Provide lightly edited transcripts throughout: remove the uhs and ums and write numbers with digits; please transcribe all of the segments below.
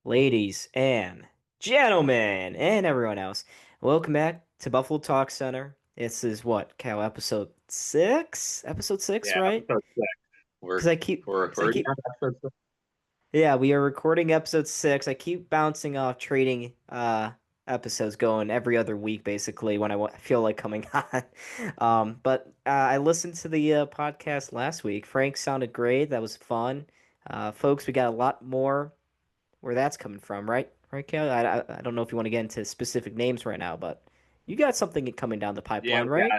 Ladies and gentlemen, and everyone else, welcome back to Buffalo Talk Center. This is what, Cal, episode six? Episode six, Yeah, right? episode six. Because We're I keep, we're because I already keep, on episode six. yeah, we are recording episode six. I keep bouncing off trading episodes going every other week, basically, when feel like coming on. But I listened to the podcast last week. Frank sounded great. That was fun. Folks, we got a lot more where that's coming from, right? Right, Kale? I don't know if you want to get into specific names right now, but you got something coming down the Yeah, pipeline, we right?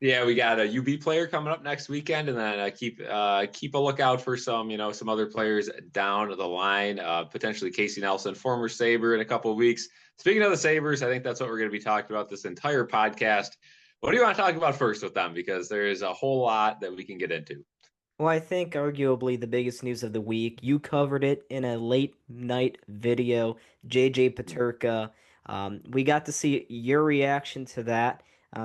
got we got a UB player coming up next weekend, and then keep a lookout for some other players down the line. Potentially Casey Nelson, former Sabre, in a couple of weeks. Speaking of the Sabres, I think that's what we're going to be talking about this entire podcast. What do you want to talk about first with them? Because there is a whole lot that we can get into. Well, I think arguably the biggest news of the week. You covered it in a late night video, JJ Peterka. We got to see your reaction to that.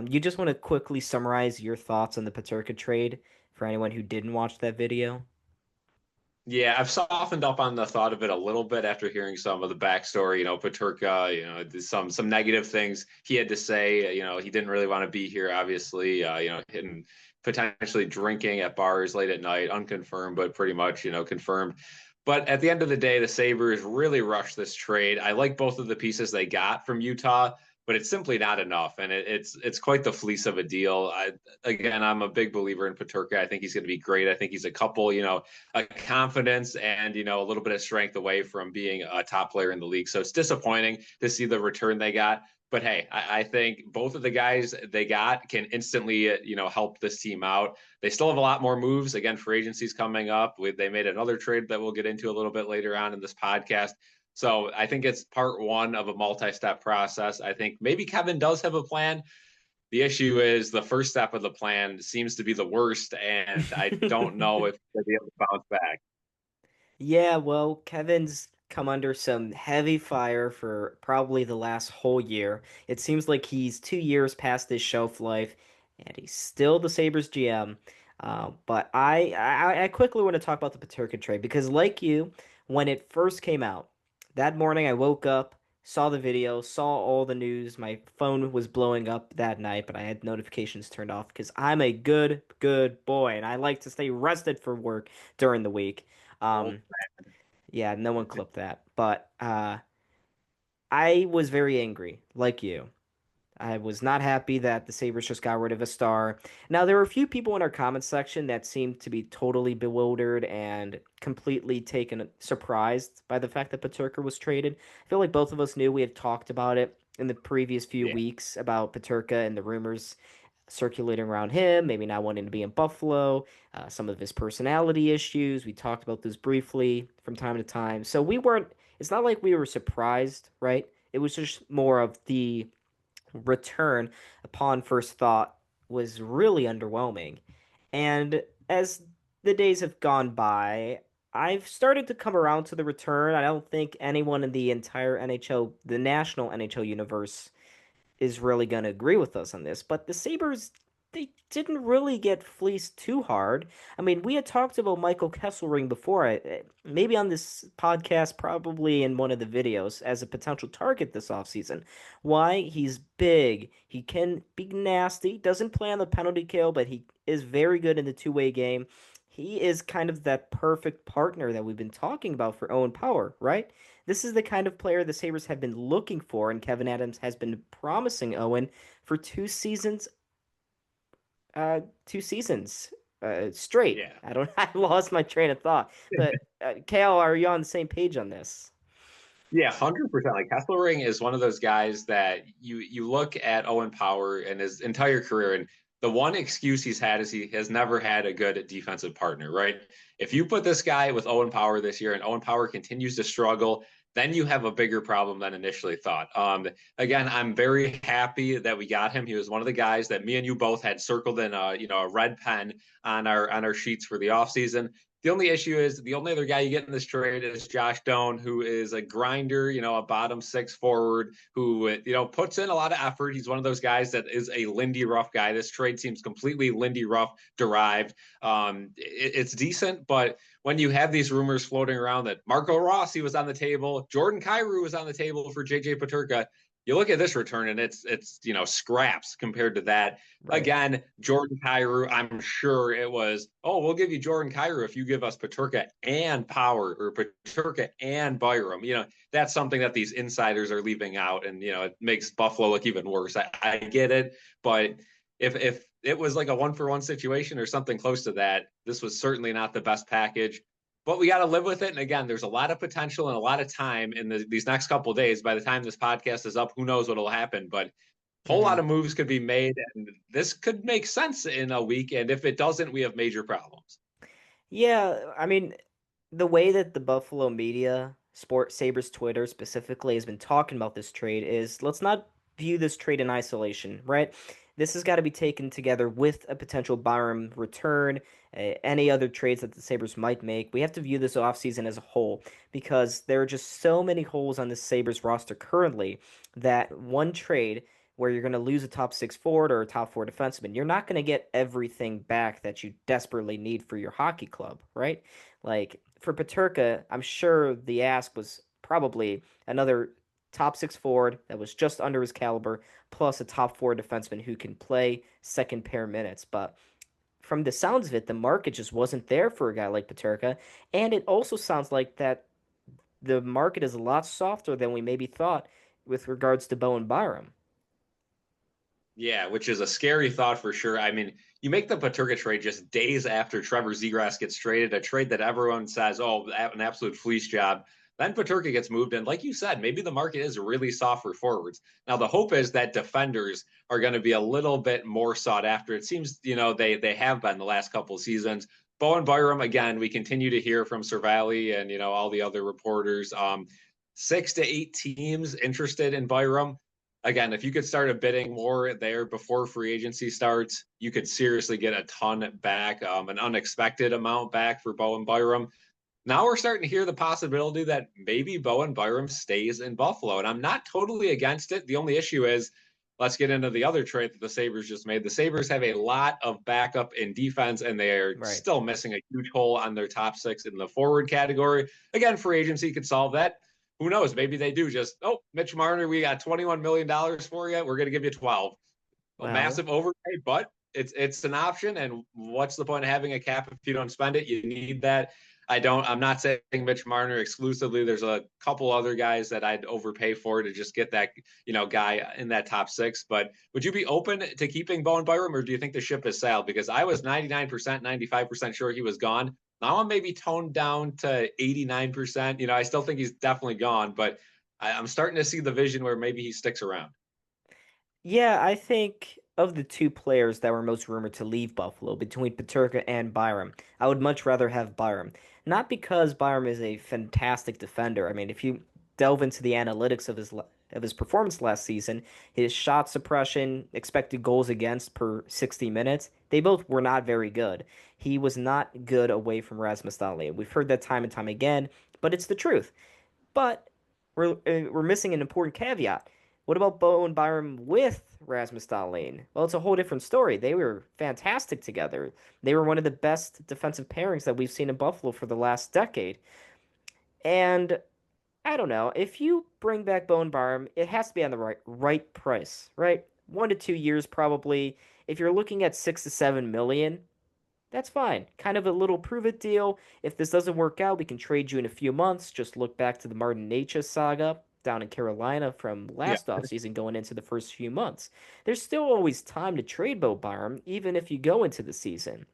You just want to quickly summarize your thoughts on the Peterka trade for anyone who didn't watch that video? Yeah, I've softened up on the thought of it a little bit after hearing some of the backstory. Paterka, some negative things he had to say. He didn't really want to be here, obviously. Hitting potentially drinking at bars late at night, unconfirmed, but pretty much confirmed. But at the end of the day, the Sabres really rushed this trade. I like both of the pieces they got from Utah, but it's simply not enough, and it's quite the fleece of a deal. I'm a big believer in Paterka. I think he's going to be great. I think he's a couple, a confidence and a little bit of strength away from being a top player in the league. So it's disappointing to see the return they got. But hey, I think both of the guys they got can instantly help this team out. They still have a lot more moves. Again, free agency's coming up. They made another trade that we'll get into a little bit later on in this podcast. So I think it's part one of a multi-step process. I think maybe Kevin does have a plan. The issue is the first step of the plan seems to be the worst, and I don't know if they'll be able to bounce back. Yeah, well, Kevin's come under some heavy fire for probably the last whole year. It seems like he's 2 years past his shelf life, and he's still the Sabres GM. But I quickly want to talk about the Peterka trade because, like you, when it first came out, that morning I woke up, saw the video, saw all the news. My phone was blowing up that night, but I had notifications turned off because I'm a good boy, and I like to stay rested for work during the week. Well, Um, yeah, no one clipped that. But I was very angry, like you. I was not happy that the Sabres just got rid of a star. Now, there were a few people in our comment section that seemed to be totally bewildered and completely taken surprised by the fact that Paterka was traded. I feel like both of us knew we had talked about it in the previous few yeah, weeks about Paterka and the rumors circulating around him, maybe not wanting to be in Buffalo, some of his personality issues. We talked about this briefly from time to time. So we weren't, it's not like we were surprised, right? It was just more of the return upon first thought was really underwhelming. And as the days have gone by, I've started to come around to the return. I don't think anyone in the entire NHL, the national NHL universe, is really going to agree with us on this, but the Sabres, they didn't really get fleeced too hard. I mean, we had talked about Michael Kesselring before, maybe on this podcast, probably in one of the videos, as a potential target this offseason. Why? He's big. He can be nasty. Doesn't play on the penalty kill, but he is very good in the two-way game. He is kind of that perfect partner that we've been talking about for Owen Power, right? This is the kind of player the Sabres have been looking for, and Kevin Adams has been promising Owen for 2 seasons, 2 seasons straight. yeah. I don't. I lost my train of thought. But Kale, are you on the same page on this? Yeah, 100%. Like Kesselring is one of those guys that you look at Owen Power and his entire career, and the one excuse he's had is he has never had a good defensive partner, right? If you put this guy with Owen Power this year and Owen Power continues to struggle, then you have a bigger problem than initially thought. Again, I'm very happy that we got him. He was one of the guys that me and you both had circled in a red pen on our sheets for the offseason. The only issue is the only other guy you get in this trade is Josh Doan, who is a grinder, a bottom six forward who, puts in a lot of effort. He's one of those guys that is a Lindy Ruff guy. This trade seems completely Lindy Ruff derived. It's decent, but when you have these rumors floating around that Marco Rossi was on the table, Jordan Kyrou was on the table for JJ Peterka, you look at this return and it's scraps compared to that. Right. Again, Jordan Kyrou, I'm sure it was, oh, we'll give you Jordan Kyrou if you give us Peterka and Power or Peterka and Byram. That's something that these insiders are leaving out, and it makes Buffalo look even worse. I get it, but if it was like a 1-for-1 situation or something close to that, this was certainly not the best package. But we got to live with it. And again, there's a lot of potential and a lot of time in these next couple of days. By the time this podcast is up, who knows what will happen? But a whole lot Hmm. of moves could be made, and this could make sense in a week. And if it doesn't, we have major problems. Yeah, I mean, the way that the Buffalo media, Sport Sabres Twitter specifically, has been talking about this trade is let's not view this trade in isolation, right? This has got to be taken together with a potential Byram return, any other trades that the Sabres might make. We have to view this offseason as a whole because there are just so many holes on the Sabres roster currently that one trade where you're going to lose a top six forward or a top four defenseman, you're not going to get everything back that you desperately need for your hockey club, right? Like for Peterka, I'm sure the ask was probably another top six forward that was just under his caliber, plus a top four defenseman who can play second pair minutes. But from the sounds of it, the market just wasn't there for a guy like Peterka. And it also sounds like that the market is a lot softer than we maybe thought with regards to Bowen Byram. Yeah, which is a scary thought for sure. I mean, you make the Paterka trade just days after Trevor Zegras gets traded, a trade that everyone says, oh, an absolute fleece job. Then Paterka gets moved. And like you said, maybe the market is really soft for forwards. Now, the hope is that defenders are going to be a little bit more sought after. It seems, they have been the last couple of seasons. Bowen Byram, again, we continue to hear from Cervalli and, all the other reporters. 6 to 8 teams interested in Byram. Again, if you could start a bidding more there before free agency starts, you could seriously get a ton back, an unexpected amount back for Bowen Byram. Now we're starting to hear the possibility that maybe Bowen Byram stays in Buffalo, and I'm not totally against it. The only issue is, let's get into the other trade that the Sabres just made. The Sabres have a lot of backup in defense, and they are Right. still missing a huge hole on their top six in the forward category. Again, free agency could solve that. Who knows? Maybe they do just, oh, Mitch Marner, we got $21 million for you. We're going to give you 12. A Well, massive overpay, but it's an option. And what's the point of having a cap if you don't spend it? You need that. I'm not saying Mitch Marner exclusively. There's a couple other guys that I'd overpay for to just get that, guy in that top six. But would you be open to keeping Bowen Byram, or do you think the ship has sailed? Because I was 99%, 95% sure he was gone. Now I'm maybe toned down to 89%. I still think he's definitely gone, but I'm starting to see the vision where maybe he sticks around. yeah, I think of the two players that were most rumored to leave Buffalo between Peterka and Byram, I would much rather have Byram. Not because Byram is a fantastic defender. I mean, if you delve into the analytics of his performance last season, his shot suppression, expected goals against per 60 minutes, they both were not very good. He was not good away from Rasmus Dahlin. We've heard that time and time again, but it's the truth. But we're missing an important caveat. What about Bo and Byram with Rasmus Dahlin? Well, it's a whole different story. They were fantastic together. They were one of the best defensive pairings that we've seen in Buffalo for the last decade. And I don't know, if you bring back Bo and Byram, it has to be on the right price, right? 1 to 2 years probably. If you're looking at 6 to 7 million, that's fine. Kind of a little prove it deal. If this doesn't work out, we can trade you in a few months. Just look back to the Martin Necas saga down in Carolina from Yeah. last offseason going into the first few months. There's still always time to trade Bo Byram, even if you go into the season.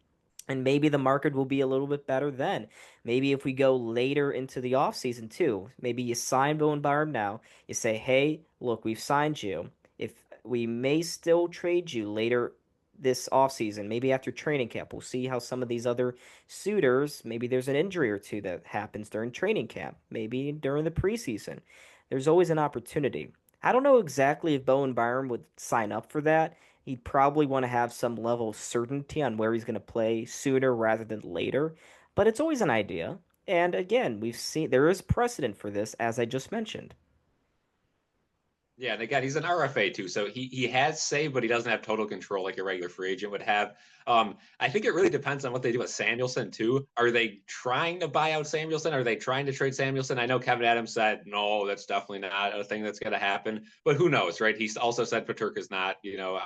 And maybe the market will be a little bit better then. Maybe if we go later into the offseason too, maybe you sign Bowen Byram now. You say, hey, look, we've signed you. If we may still trade you later this offseason, maybe after training camp, we'll see how some of these other suitors, maybe there's an injury or two that happens during training camp, maybe during the preseason. There's always an opportunity. I don't know exactly if Bowen Byram would sign up for that. He'd probably want to have some level of certainty on where he's going to play sooner rather than later, but it's always an idea. And again, we've seen there is precedent for this, as I just mentioned. Yeah, and again, he's an RFA too, so he has save, but he doesn't have total control like a regular free agent would have. I think it really depends on what they do with Samuelsson too. Are they trying to buy out Samuelsson? Are they trying to trade Samuelsson? I know Kevin Adams said no, that's definitely not a thing that's going to happen. But who knows, right? He also said Peterka's not,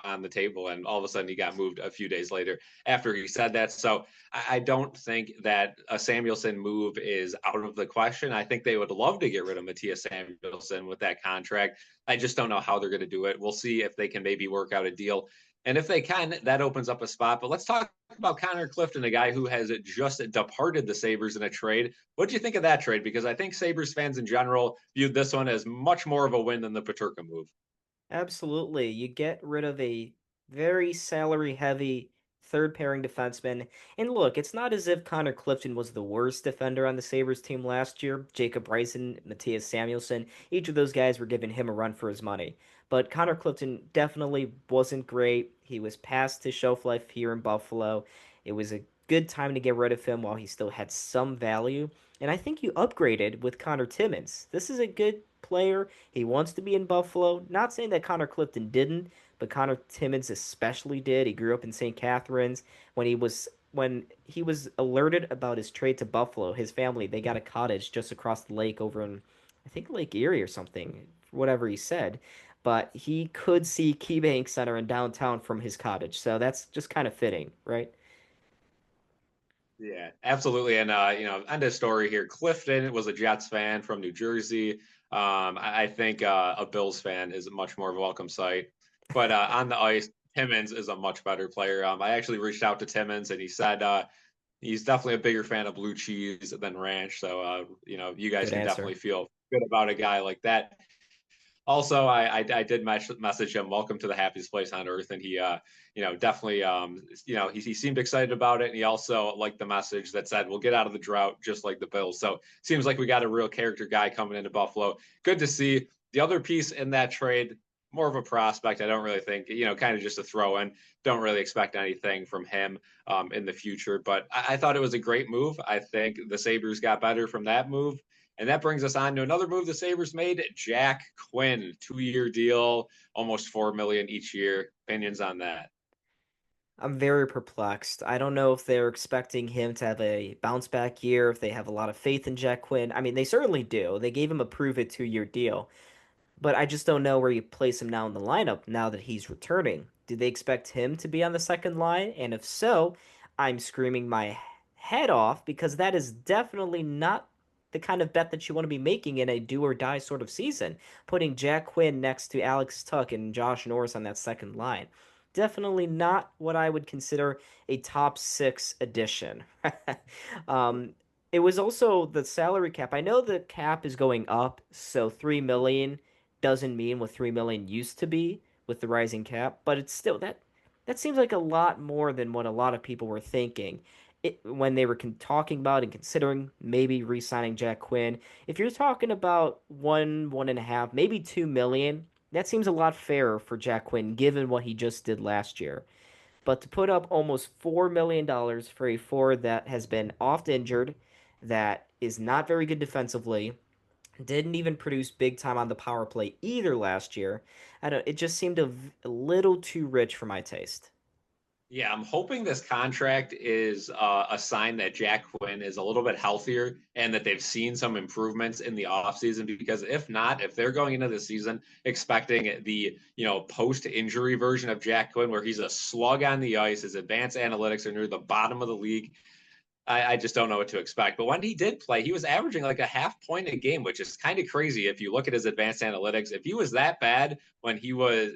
on the table, and all of a sudden he got moved a few days later after he said that. So I don't think that a Samuelsson move is out of the question. I think they would love to get rid of Matthias Samuelsson with that contract. I just don't know how they're going to do it. We'll see if they can maybe work out a deal. And if they can, that opens up a spot. But let's talk about Connor Clifton, a guy who has just departed the Sabres in a trade. What do you think of that trade? Because I think Sabres fans in general viewed this one as much more of a win than the Peterka move. Absolutely. You get rid of a very salary heavy third pairing defenseman. And look, it's not as if Connor Clifton was the worst defender on the Sabres team last year. Jacob Bryson, Matthias Samuelsson, each of those guys were giving him a run for his money. But Connor Clifton definitely wasn't great. He was past his shelf life here in Buffalo. It was a good time to get rid of him while he still had some value. And I think you upgraded with Connor Timmins. This is a good player. He wants to be in Buffalo. Not saying that Connor Clifton didn't, but Connor Timmins especially did. He grew up in St. Catharines. When he was alerted about his trade to Buffalo, his family, they got a cottage just across the lake over in, I think, Lake Erie or something, whatever he said. But he could see KeyBank Center in downtown from his cottage, so that's just kind of fitting, right? Yeah, absolutely. And end of story here. Clifton was a Jets fan from New Jersey. I think a Bills fan is a much more welcome sight. But on the ice, Timmins is a much better player. I actually reached out to Timmins and he said he's definitely a bigger fan of blue cheese than ranch. So you guys Good can answer. definitely feel good about a guy like that. Also, I did message him, welcome to the happiest place on earth. And he, definitely, he seemed excited about it. And he also liked the message that said, we'll get out of the drought just like the Bills. So seems like we got a real character guy coming into Buffalo. Good to see. The other piece in that trade, more of a prospect. I don't really think, kind of just a throw in. Don't really expect anything from him in the future. But I thought it was a great move. I think the Sabres got better from that move. And that brings us on to another move the Sabres made. Jack Quinn, 2-year deal, almost $4 million each year. Opinions on that? I'm very perplexed. I don't know if they're expecting him to have a bounce back year, if they have a lot of faith in Jack Quinn. I mean, they certainly do. They gave him a prove it 2-year deal. But I just don't know where you place him now in the lineup now that he's returning. Do they expect him to be on the second line? And if so, I'm screaming my head off because that is definitely not the kind of bet that you want to be making in a do or die sort of season. Putting Jack Quinn next to Alex Tuck and Josh Norris on that second line. Definitely not what I would consider a top six addition. um, it was also the salary cap. I know the cap is going up, so 3 million doesn't mean what 3 million used to be with the rising cap, but it's still that seems like a lot more than what a lot of people were thinking when they were talking about and considering maybe re-signing Jack Quinn. If you're talking about 1.5, maybe 2 million, that seems a lot fairer for Jack Quinn given what he just did last year. But to put up almost $4 million for a forward that has been oft injured, that is not very good defensively, didn't even produce big time on the power play either last year. I don't. It just seemed a little too rich for my taste. Yeah, I'm hoping this contract is a sign that Jack Quinn is a little bit healthier and that they've seen some improvements in the offseason. Because if not, if they're going into the season expecting the post injury version of Jack Quinn, where he's a slug on the ice, his advanced analytics are near the bottom of the league, I just don't know what to expect. But when he did play, he was averaging like a half point a game, which is kind of crazy if you look at his advanced analytics. If he was that bad when he was,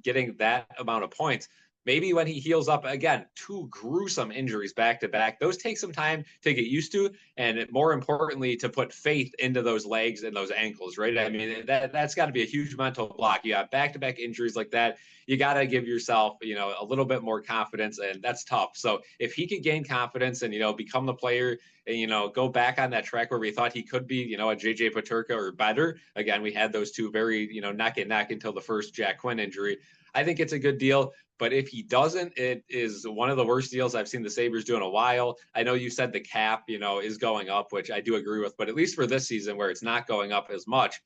getting that amount of points, maybe when he heals up again, two gruesome injuries back to back, those take some time to get used to, and more importantly, to put faith into those legs and those ankles, right? I mean, that's got to be a huge mental block. You got back to back injuries like that. You got to give yourself, a little bit more confidence, and that's tough. So if he could gain confidence and become the player and go back on that track where we thought he could be, a JJ Peterka or better. Again, we had those two very, neck and neck until the first Jack Quinn injury. I think it's a good deal. But if he doesn't, it is one of the worst deals I've seen the Sabres do in a while. I know you said the cap, is going up, which I do agree with, but at least for this season where it's not going up as much,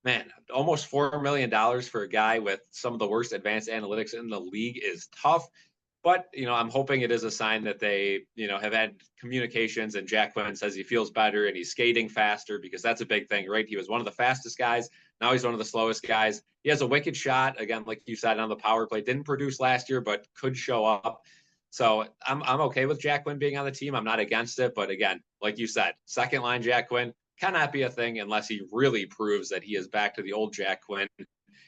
man, almost $4 million for a guy with some of the worst advanced analytics in the league is tough. But, I'm hoping it is a sign that they, have had communications and Jack Quinn says he feels better and he's skating faster because that's a big thing, right? He was one of the fastest guys. Now he's one of the slowest guys. He has a wicked shot. Again, like you said, on the power play. Didn't produce last year, but could show up. So I'm okay with Jack Quinn being on the team. I'm not against it. But again, like you said, second line Jack Quinn cannot be a thing unless he really proves that he is back to the old Jack Quinn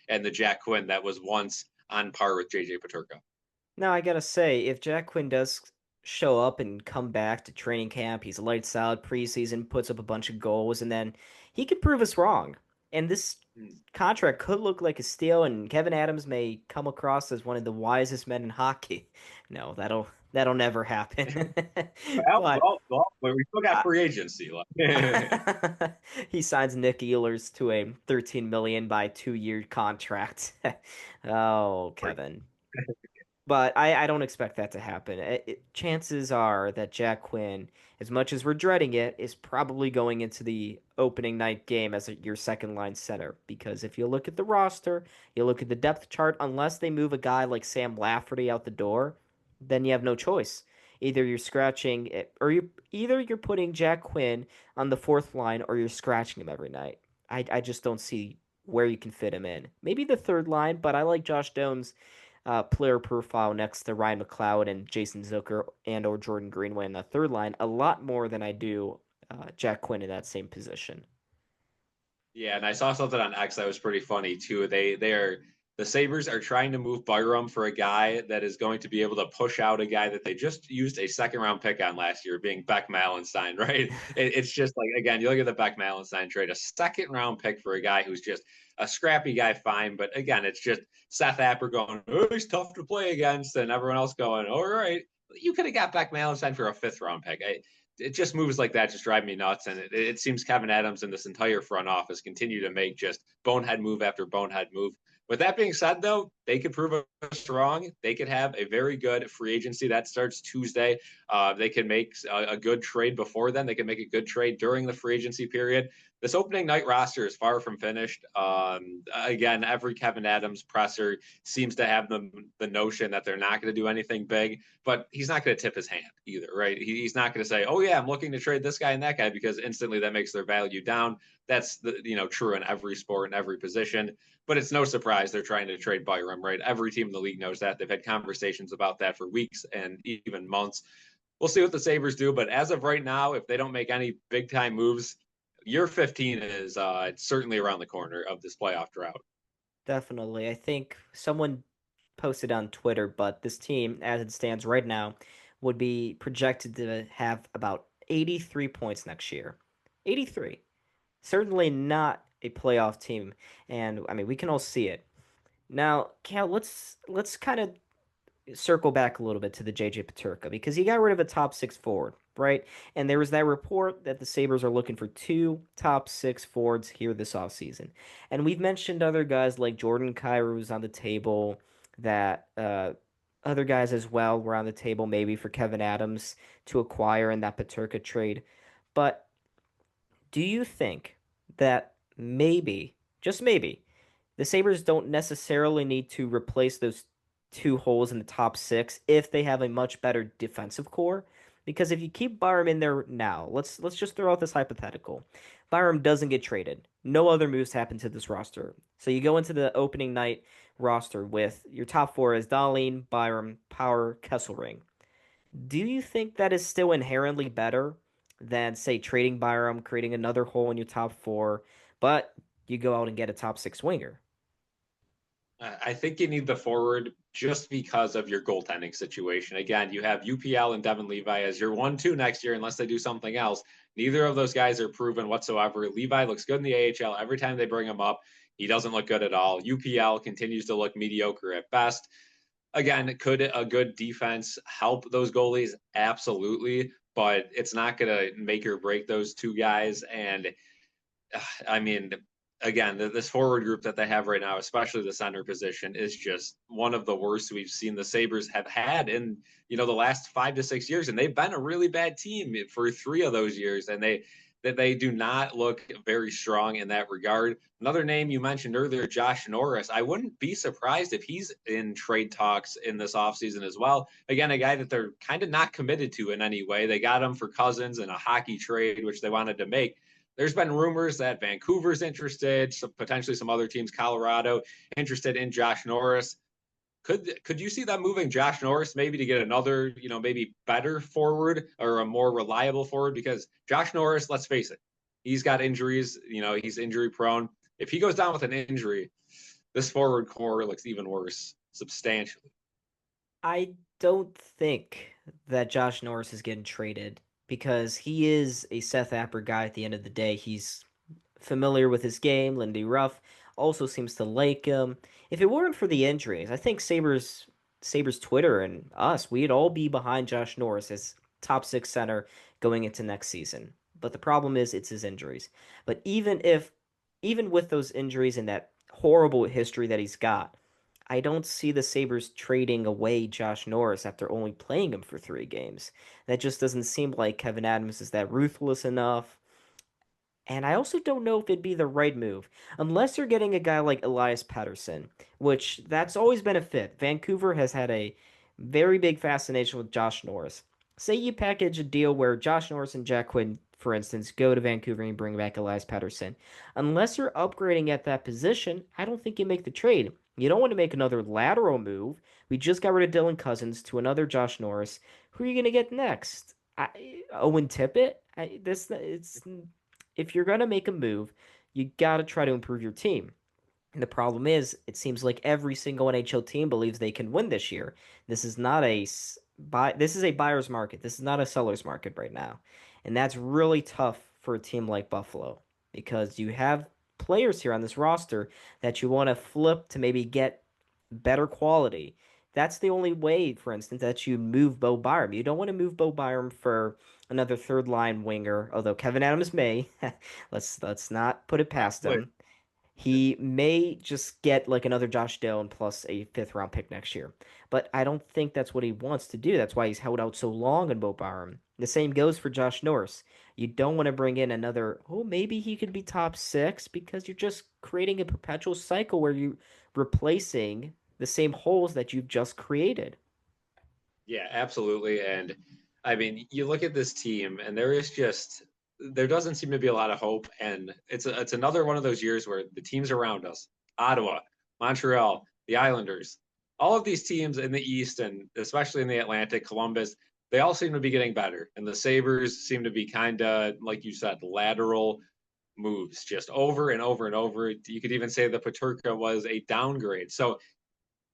and the Jack Quinn that was once on par with JJ Peterka. Now, I gotta say, if Jack Quinn does show up and come back to training camp, he's lights out preseason, puts up a bunch of goals, and then he could prove us wrong. And this contract could look like a steal, and Kevin Adams may come across as one of the wisest men in hockey. No, that'll never happen. But We still got uh, free agency. he signs Nick Ehlers to a 13 million by 2 year contract. Oh, Kevin. But I don't expect that to happen. Chances are that Jack Quinn, as much as we're dreading it, is probably going into the opening night game as your second line center. Because if you look at the roster, you look at the depth chart, unless they move a guy like Sam Lafferty out the door, then you have no choice. Either you're scratching it, or you're putting Jack Quinn on the fourth line, or you're scratching him every night. I just don't see where you can fit him in. Maybe the third line, but I like Josh Doan's player profile next to Ryan McLeod and Jason Zucker and or Jordan Greenway in the third line a lot more than I do Jack Quinn in that same position. Yeah, and I saw something on X that was pretty funny too. The Sabres are trying to move Byram for a guy that is going to be able to push out a guy that they just used a second round pick on last year, being Beck Malenstein, right? It's just like, again, you look at the Beck Malenstein trade, a second round pick for a guy who's just a scrappy guy, fine. But again, it's just Seth Apper going, oh, he's tough to play against, and everyone else going, all right. You could have got Beck Malenstein for a fifth round pick. It just moves like that just drive me nuts. And it seems Kevin Adams and this entire front office continue to make just bonehead move after bonehead move. With that being said, though, they could prove us wrong. They could have a very good free agency that starts Tuesday. They can make a good trade before then. They can make a good trade during the free agency period. This opening night roster is far from finished. Again, every Kevin Adams presser seems to have the notion that they're not going to do anything big, but he's not going to tip his hand either, right? He's not going to say, "Oh yeah, I'm looking to trade this guy and that guy," because instantly that makes their value down. That's true in every sport and every position. But it's no surprise they're trying to trade Byram, right? Every team in the league knows that. They've had conversations about that for weeks and even months. We'll see what the Sabres do. But as of right now, if they don't make any big time moves, year 15 is it's certainly around the corner of this playoff drought. Definitely. I think someone posted on Twitter, but this team, as it stands right now, would be projected to have about 83 points next year. 83. Certainly not a playoff team, and I mean we can all see it. Now, Cal, let's kind of circle back a little bit to the JJ Peterka because he got rid of a top six forward, right? And there was that report that the Sabres are looking for two top six forwards here this offseason. And we've mentioned other guys like Jordan Kyrie's on the table, that other guys as well were on the table maybe for Kevin Adams to acquire in that Peterka trade. But do you think that maybe, just maybe, the Sabres don't necessarily need to replace those two holes in the top six if they have a much better defensive core? Because if you keep Byram in there now, let's just throw out this hypothetical. Byram doesn't get traded. No other moves happen to this roster. So you go into the opening night roster with your top four as Dahlin, Byram, Power, Kesselring. Do you think that is still inherently better than, say, trading Byram, creating another hole in your top four, but you go out and get a top six winger? I think you need the forward just because of your goaltending situation. Again, you have UPL and Devin Levi as your 1-2 next year, unless they do something else. Neither of those guys are proven whatsoever. Levi looks good in the AHL. Every time they bring him up, he doesn't look good at all. UPL continues to look mediocre at best. Again, could a good defense help those goalies? Absolutely. But it's not going to make or break those two guys. And I mean, again, this forward group that they have right now, especially the center position, is just one of the worst we've seen the Sabres have had in the last 5 to 6 years, and they've been a really bad team for 3 of those years, and that they do not look very strong in that regard. Another name you mentioned earlier, Josh Norris. I wouldn't be surprised if he's in trade talks in this offseason as well. Again, a guy that they're kind of not committed to in any way. They got him for Cousins in a hockey trade, which they wanted to make. There's been rumors that Vancouver's interested, so potentially some other teams, Colorado, interested in Josh Norris. Could you see them moving Josh Norris maybe to get another, maybe better forward or a more reliable forward? Because Josh Norris, let's face it, he's got injuries. He's injury prone. If he goes down with an injury, this forward core looks even worse substantially. I don't think that Josh Norris is getting traded because he is a Seth Apper guy at the end of the day. He's familiar with his game. Lindy Ruff also seems to like him. If it weren't for the injuries, I think Sabres Twitter and us, we'd all be behind Josh Norris as top six center going into next season. But the problem is it's his injuries. But even with those injuries and that horrible history that he's got, I don't see the Sabres trading away Josh Norris after only playing him for 3 games. That just doesn't seem like Kevyn Adams is that ruthless enough. And I also don't know if it'd be the right move, unless you're getting a guy like Elias Pettersson, which that's always been a fit. Vancouver has had a very big fascination with Josh Norris. Say you package a deal where Josh Norris and Jack Quinn, for instance, go to Vancouver and bring back Elias Pettersson. Unless you're upgrading at that position, I don't think you make the trade. You don't want to make another lateral move. We just got rid of Dylan Cousins to another Josh Norris. Who are you going to get next? Owen Tippett? It's if you're going to make a move, you got to try to improve your team. And the problem is, it seems like every single NHL team believes they can win this year. This is not a this is a buyer's market. This is not a seller's market right now. And that's really tough for a team like Buffalo because you have players here on this roster that you want to flip to maybe get better quality. That's the only way, for instance, that you move Bo Byram. You don't want to move Bo Byram for another third line winger, although Kevyn Adams may. Let's not put it past Probably. him. He may just get like another Josh Dillon plus a fifth round pick next year. But I don't think that's what he wants to do. That's why he's held out so long on Bo Byram. The same goes for Josh Norris. You don't want to bring in another, oh, maybe he could be top six because you're just creating a perpetual cycle where you're replacing the same holes that you've just created. Yeah, absolutely. And I mean, you look at this team, and there doesn't seem to be a lot of hope. And it's another one of those years where the teams around us, Ottawa, Montreal, the Islanders, all of these teams in the East and especially in the Atlantic, Columbus, they all seem to be getting better. And the Sabres seem to be kind of, like you said, lateral moves just over and over and over. You could even say the Peterka was a downgrade. So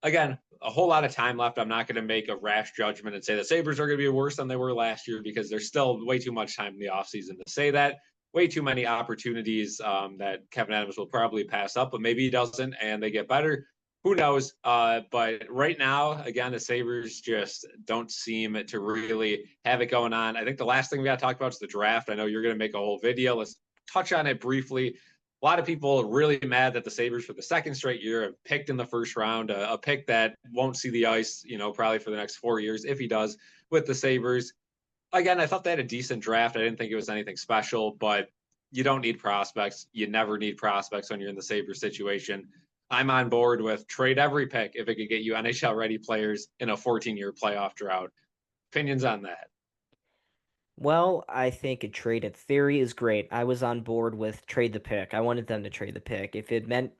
again, a whole lot of time left. I'm not going to make a rash judgment and say the Sabres are going to be worse than they were last year because there's still way too much time in the offseason to say that. Way too many opportunities that Kevyn Adams will probably pass up, but maybe he doesn't and they get better. Who knows? But right now, again, the Sabres just don't seem to really have it going on. I think the last thing we got to talk about is the draft. I know you're going to make a whole video. Let's touch on it briefly. A lot of people are really mad that the Sabres for the second straight year have picked in the first round, a pick that won't see the ice, probably for the next 4 years, if he does, with the Sabres. Again, I thought they had a decent draft. I didn't think it was anything special, but you don't need prospects. You never need prospects when you're in the Sabres situation. I'm on board with trade every pick if it could get you NHL ready players in a 14-year playoff drought. Opinions on that? Well, I think a trade in theory is great. I was on board with trade the pick. I wanted them to trade the pick. If it meant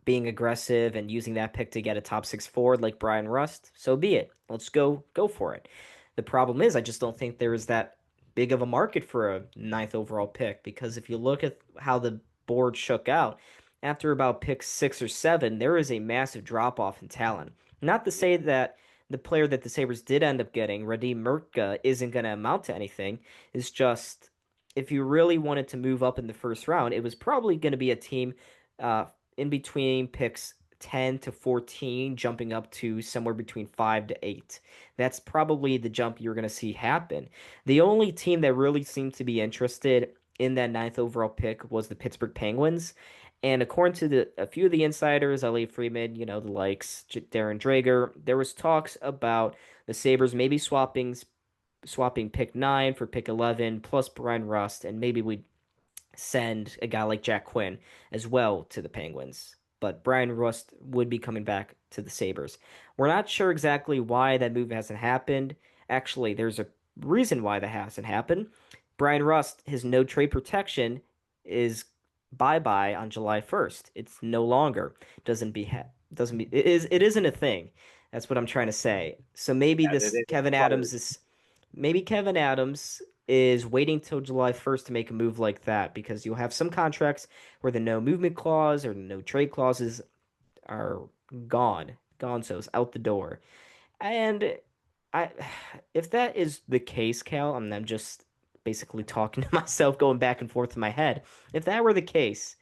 being aggressive and using that pick to get a top six forward like Bryan Rust, so be it. Let's go for it. The problem is I just don't think there is that big of a market for a ninth overall pick because if you look at how the board shook out, after about pick 6 or 7, there is a massive drop off in talent. Not to Yeah. say that the player that the Sabres did end up getting, Radim Mertka, isn't going to amount to anything. It's just if you really wanted to move up in the first round, it was probably going to be a team uh, in between picks 10 to 14, jumping up to somewhere between 5 to 8. That's probably the jump you're going to see happen. The only team that really seemed to be interested in that ninth overall pick was the Pittsburgh Penguins. And according to a few of the insiders, Elliot Friedman, the likes Darren Drager, there was talks about the Sabres maybe swapping pick 9 for pick 11 plus Bryan Rust, and maybe we send a guy like Jack Quinn as well to the Penguins. But Bryan Rust would be coming back to the Sabres. We're not sure exactly why that move hasn't happened. Actually, there's a reason why that hasn't happened. Bryan Rust, his no trade protection is bye bye on July 1st. It's no longer doesn't be it isn't a thing. That's what I'm trying to say. So maybe Yeah, this it Kevin expired. Adams is maybe Kevin Adams is waiting till July 1st to make a move like that because you'll have some contracts where the no movement clause or no trade clauses are gone, so it's out the door. And I, if that is the case, Cal, and I'm just basically talking to myself, going back and forth in my head. If that were the case,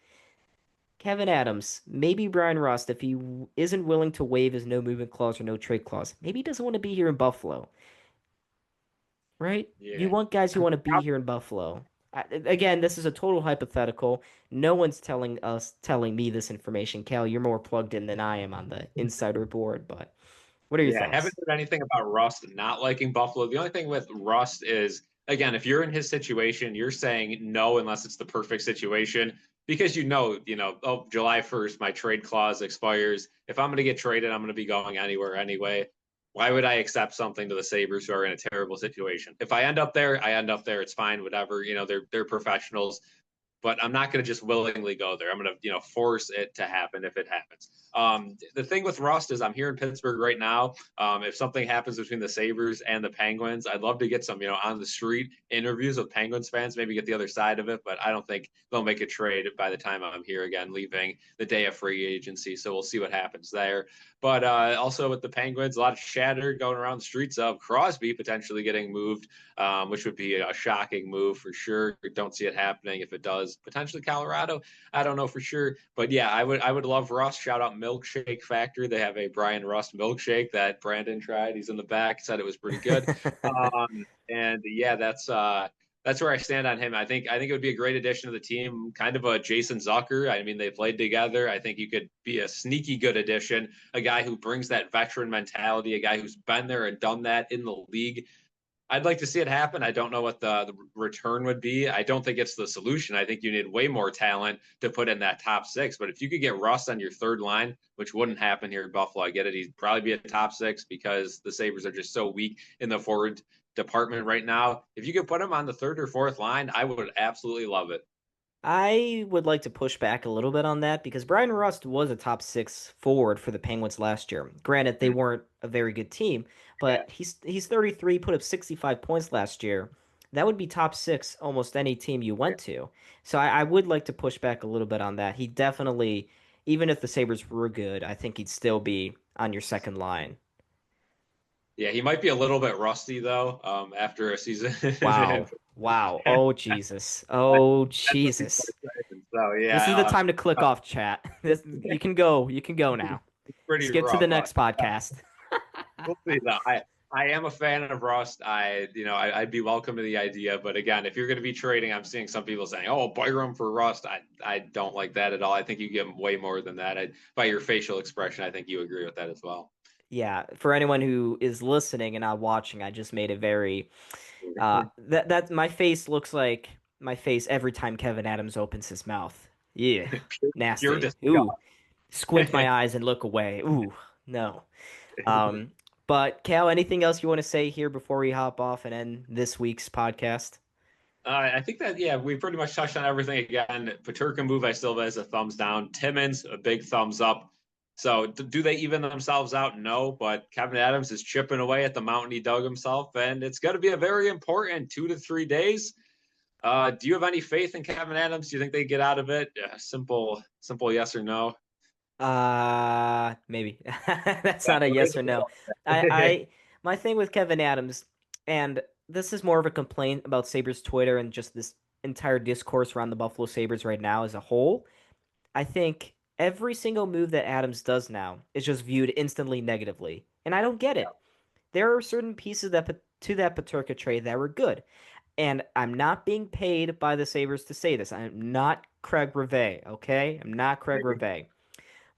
Kevin Adams, maybe Bryan Rust, if he isn't willing to waive his no movement clause or no trade clause, maybe he doesn't want to be here in Buffalo. Right? You Yeah. want guys who want to be here in Buffalo. Again, this is a total hypothetical. No one's telling me this information. Cal, you're more plugged in than I am on the insider board, but what are your Yeah, haven't thoughts? heard anything about Rust not liking Buffalo. The only thing with Rust is, again, if you're in his situation, you're saying no unless it's the perfect situation because oh, July 1st, my trade clause expires. If I'm going to get traded, I'm going to be going anywhere anyway. Why would I accept something to the Sabres who are in a terrible situation? If I end up there, I end up there. It's fine, whatever. They're professionals, but I'm not going to just willingly go there. I'm going to, force it to happen if it happens. The thing with Rust is I'm here in Pittsburgh right now. If something happens between the Sabres and the Penguins, I'd love to get some, on the street interviews with Penguins fans, maybe get the other side of it, but I don't think they'll make a trade by the time I'm here again, leaving the day of free agency. So we'll see what happens there. But also with the Penguins, a lot of chatter going around the streets of Crosby potentially getting moved, which would be a shocking move for sure. Don't see it happening. If it does, potentially Colorado. I don't know for sure, but yeah, I would love Rust. Shout out Milkshake Factory. They have a Bryan Rust milkshake that Brandon tried. He's in the back. Said it was pretty good. And yeah, that's where I stand on him. I think it would be a great addition to the team, kind of a Jason Zucker. I mean, they played together. I think you could be a sneaky good addition, a guy who brings that veteran mentality, a guy who's been there and done that in the league. I'd like to see it happen. I don't know what the return would be. I don't think it's the solution. I think you need way more talent to put in that top six. But if you could get Russ on your third line, which wouldn't happen here in Buffalo, I get it. He'd probably be a top six because the Sabres are just so weak in the forward department right now. If you could put him on the third or fourth line, I would absolutely love it. I would like to push back a little bit on that because Bryan Rust was a top six forward for the Penguins last year. Granted, they weren't a very good team, Yeah. but he's 33, put up 65 points last year. That would be top six almost any team you went to. So I would like to push back a little bit on that. He definitely, even if the Sabres were good, I think he'd still be on your second line. Yeah, he might be a little bit rusty though, after a season. Wow. Wow. Oh Jesus. Oh That's what people Jesus. are saying. So This is the yeah, time to click off chat. This you can go. You can go now. it's pretty Let's get to the rough. next podcast. We'll see though. I am a fan of Rust. I'd be welcome to the idea, but again, if you're going to be trading, I'm seeing some people saying, "Oh, Byram for Rust." I don't like that at all. I think you get way more than that. By your facial expression, I think you agree with that as well. Yeah, for anyone who is listening and not watching, I just made a very that my face looks like my face every time Kevin Adams opens his mouth. Yeah. Pure Nasty. Ooh. disgust. Squint my eyes and look away. Ooh. No. Um but Cal, anything else you want to say here before we hop off and end this week's podcast? I think that yeah, we pretty much touched on everything again. Peterka move, I still have as a thumbs down. Timmins, a big thumbs up. So do they even themselves out? No, but Kevin Adams is chipping away at the mountain he dug himself, and it's going to be a very important 2 to 3 days. Do you have any faith in Kevin Adams? Do you think they get out of it? Simple yes or no. Maybe. That's Yeah, not a so yes or no. I my thing with Kevin Adams, and this is more of a complaint about Sabres Twitter and just this entire discourse around the Buffalo Sabres right now as a whole. I think every single move that Adams does now is just viewed instantly negatively, and I don't get it. There are certain pieces to that Peterka trade that were good, and I'm not being paid by the Sabres to say this. I'm not Craig Rivet, okay? I'm not Craig Rivet.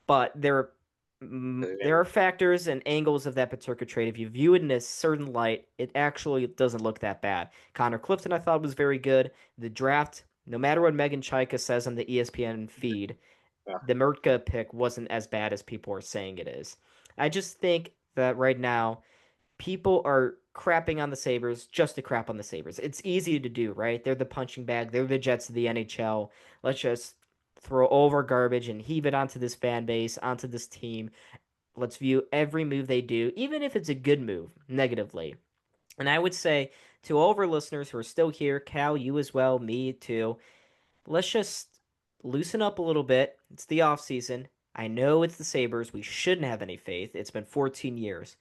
But there are factors and angles of that Paterka trade. If you view it in a certain light, it actually doesn't look that bad. Connor Clifton, I thought, was very good. The draft No matter what Megan Chaika says on the ESPN feed, Yeah. the Mertka pick wasn't as bad as people are saying it is. I just think that right now people are crapping on the Sabres just to crap on the Sabres. It's easy to do, right? They're the punching bag. They're the Jets of the NHL. Let's just throw over garbage and heave it onto this fan base, onto this team. Let's view every move they do, even if it's a good move, negatively. And I would say to all of our listeners who are still here, Cal, you as well, me too, let's just loosen up a little bit. It's the off season. I know it's the Sabres. We shouldn't have any faith. It's been 14 years.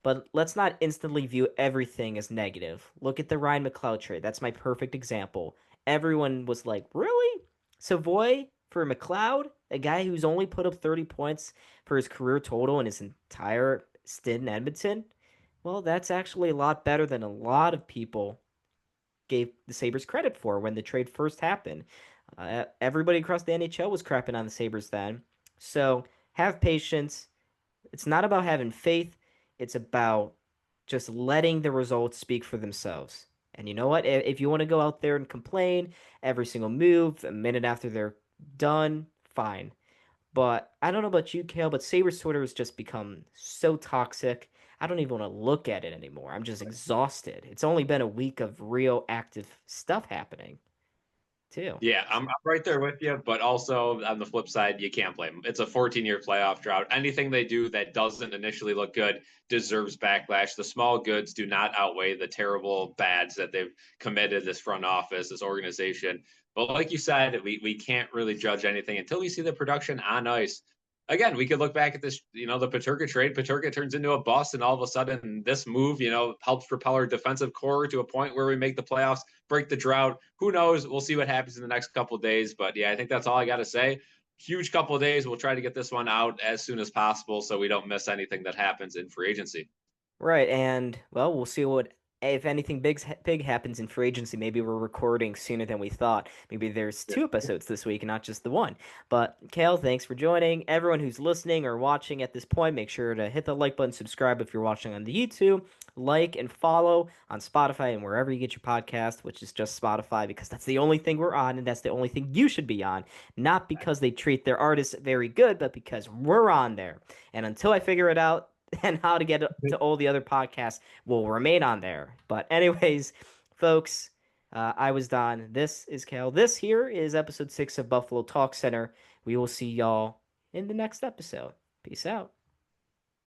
But let's not instantly view everything as negative. Look at the Ryan McLeod trade. That's my perfect example. Everyone was like, really? Savoy for McLeod? A guy who's only put up 30 points for his career total in his entire stint in Edmonton? Well, that's actually a lot better than a lot of people gave the Sabres credit for when the trade first happened. Everybody across the NHL was crapping on the Sabres then. So have patience. It's not about having faith, it's about just letting the results speak for themselves. And you know what? If you want to go out there and complain every single move a minute after they're done, fine. But I don't know about you, Kale, but Sabres Twitter has just become so toxic. I don't even want to look at it anymore. I'm just exhausted. It's only been a week of real active stuff happening, too. Yeah, I'm right there with you, but also on the flip side, you can't blame them. It's a 14-year playoff drought. Anything they do that doesn't initially look good deserves backlash. The small goods do not outweigh the terrible bads that they've committed, this front office, this organization. But like you said, we can't really judge anything until we see the production on ice. Again, we could look back at this, the Peterka trade. Peterka turns into a bust, and all of a sudden, this move, helps propel our defensive core to a point where we make the playoffs, break the drought. Who knows? We'll see what happens in the next couple of days. But yeah, I think that's all I got to say. Huge couple of days. We'll try to get this one out as soon as possible so we don't miss anything that happens in free agency. Right, and well, we'll see what if anything big happens in free agency. Maybe we're recording sooner than we thought. Maybe there's Yeah. two episodes this week and not just the one. But Kale, thanks for joining. Everyone who's listening or watching at this point, make sure to hit the like button, subscribe if you're watching on the YouTube, like and follow on Spotify and wherever you get your podcast, which is just Spotify because that's the only thing we're on and that's the only thing you should be on. Not because they treat their artists very good, but because we're on there. And until I figure it out, and how to get to all the other podcasts will remain on there. But anyways, folks, I was Don. This is Cal. This here is episode 6 of Buffalo Talk Center. We will see y'all in the next episode. Peace out.